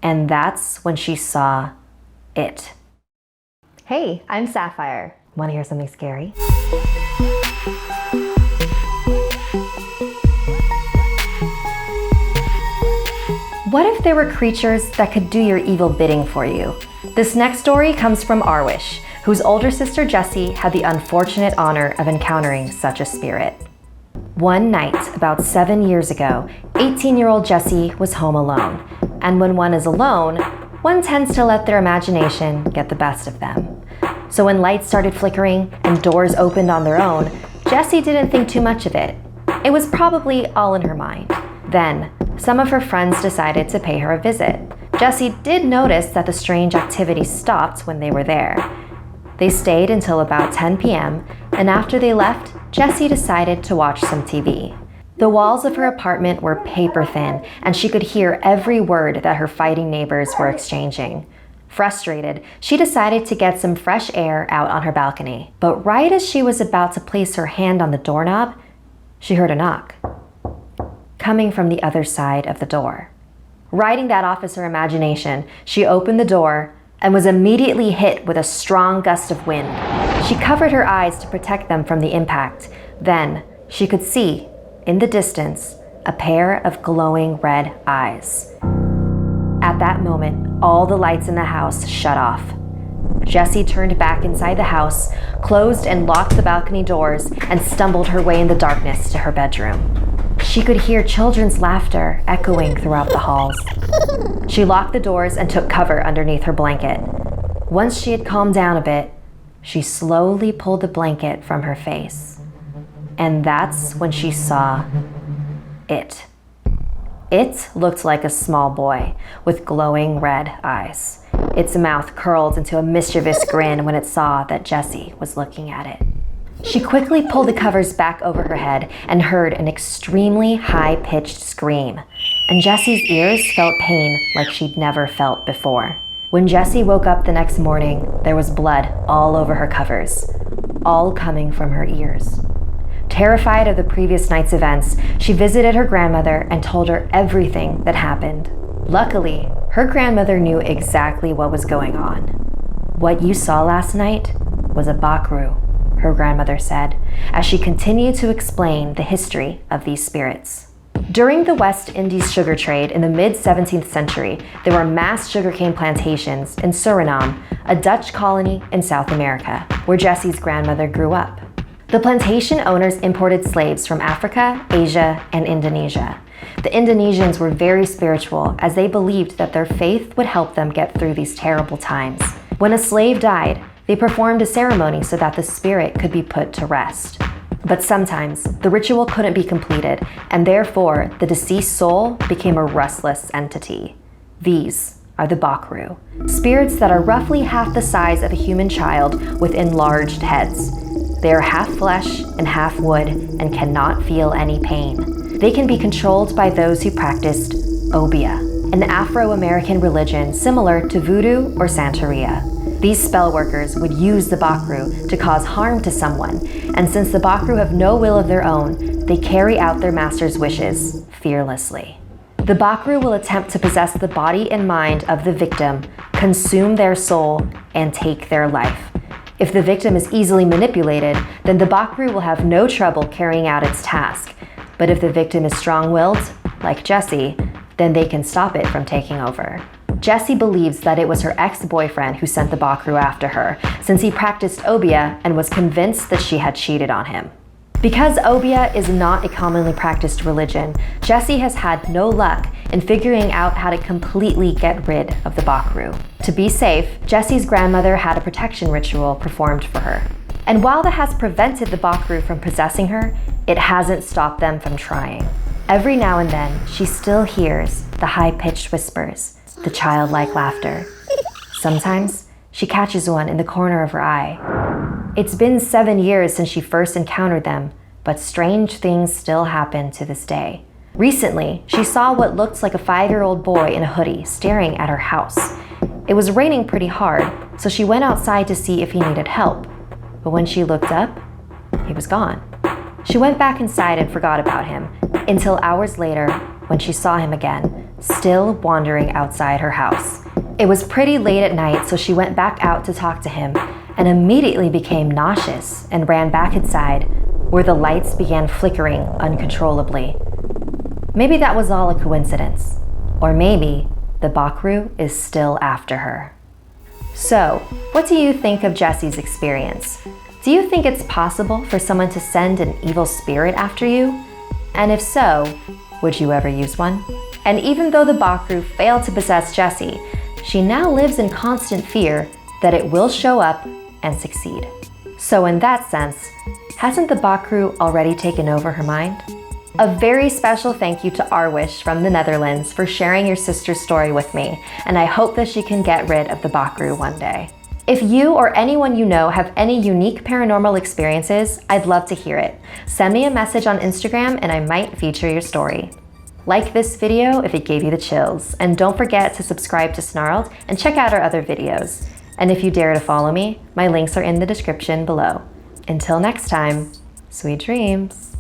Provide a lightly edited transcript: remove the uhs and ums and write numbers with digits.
And that's when she saw it. Hey, I'm Sapphire. Want to hear something scary? What if there were creatures that could do your evil bidding for you? This next story comes from Arwiesh, whose older sister Jessie had the unfortunate honor of encountering such a spirit. One night, about 7 years ago, 18-year-old Jessie was home alone. And when one is alone, one tends to let their imagination get the best of them. So when lights started flickering and doors opened on their own, Jessie didn't think too much of it. It was probably all in her mind. Then, some of her friends decided to pay her a visit. Jessie did notice that the strange activity stopped when they were there. They stayed until about 10 p.m., and after they left, Jessie decided to watch some TV. The walls of her apartment were paper thin, and she could hear every word that her fighting neighbors were exchanging. Frustrated, she decided to get some fresh air out on her balcony. But right as she was about to place her hand on the doorknob, she heard a knock, coming from the other side of the door. Writing that off as her imagination, she opened the door and was immediately hit with a strong gust of wind. She covered her eyes to protect them from the impact. Then, she could see, in the distance, a pair of glowing red eyes. At that moment, all the lights in the house shut off. Jessie turned back inside the house, closed and locked the balcony doors, and stumbled her way in the darkness to her bedroom. She could hear children's laughter echoing throughout the halls. She locked the doors and took cover underneath her blanket. Once she had calmed down a bit, she slowly pulled the blanket from her face. And that's when she saw it. It looked like a small boy with glowing red eyes. Its mouth curled into a mischievous grin when it saw that Jessie was looking at it. She quickly pulled the covers back over her head and heard an extremely high-pitched scream. And Jessie's ears felt pain like she'd never felt before. When Jessie woke up the next morning, there was blood all over her covers, all coming from her ears. Terrified of the previous night's events, she visited her grandmother and told her everything that happened. Luckily, her grandmother knew exactly what was going on. "What you saw last night was a Bakru," her grandmother said, as she continued to explain the history of these spirits. During the West Indies sugar trade in the mid-17th century, there were mass sugarcane plantations in Suriname, a Dutch colony in South America, where Jessie's grandmother grew up. The plantation owners imported slaves from Africa, Asia, and Indonesia. The Indonesians were very spiritual, as they believed that their faith would help them get through these terrible times. When a slave died, they performed a ceremony so that the spirit could be put to rest. But sometimes, the ritual couldn't be completed, and therefore, the deceased soul became a restless entity. These are the Bakru, spirits that are roughly half the size of a human child with enlarged heads. They are half flesh and half wood and cannot feel any pain. They can be controlled by those who practiced Obeah, an Afro-American religion similar to Vodou or Santeria. These spell workers would use the Bakru to cause harm to someone, and since the Bakru have no will of their own, they carry out their master's wishes fearlessly. The Bakru will attempt to possess the body and mind of the victim, consume their soul, and take their life. If the victim is easily manipulated, then the Bakru will have no trouble carrying out its task. But if the victim is strong-willed, like Jessie, then they can stop it from taking over. Jessie believes that it was her ex-boyfriend who sent the Bakru after her, since he practiced Obeah and was convinced that she had cheated on him. Because Obeah is not a commonly practiced religion, Jessie has had no luck in figuring out how to completely get rid of the Bakru. To be safe, Jessie's grandmother had a protection ritual performed for her. And while that has prevented the Bakru from possessing her, it hasn't stopped them from trying. Every now and then, she still hears the high-pitched whispers, the childlike laughter. Sometimes, she catches one in the corner of her eye. It's been 7 years since she first encountered them, but strange things still happen to this day. Recently, she saw what looked like a 5-year-old boy in a hoodie staring at her house. It was raining pretty hard, so she went outside to see if he needed help. But when she looked up, he was gone. She went back inside and forgot about him, until hours later, when she saw him again, still wandering outside her house. It was pretty late at night, so she went back out to talk to him and immediately became nauseous and ran back inside, where the lights began flickering uncontrollably. Maybe that was all a coincidence, or maybe the Bakru is still after her. So, what do you think of Jessie's experience? Do you think it's possible for someone to send an evil spirit after you? And if so, would you ever use one? And even though the Bakru failed to possess Jessie, she now lives in constant fear that it will show up and succeed. So in that sense, hasn't the Bakru already taken over her mind? A very special thank you to Arwiesh from the Netherlands for sharing your sister's story with me, and I hope that she can get rid of the Bakru one day. If you or anyone you know have any unique paranormal experiences, I'd love to hear it. Send me a message on Instagram and I might feature your story. Like this video if it gave you the chills, and don't forget to subscribe to Snarled and check out our other videos. And if you dare to follow me, my links are in the description below. Until next time, sweet dreams.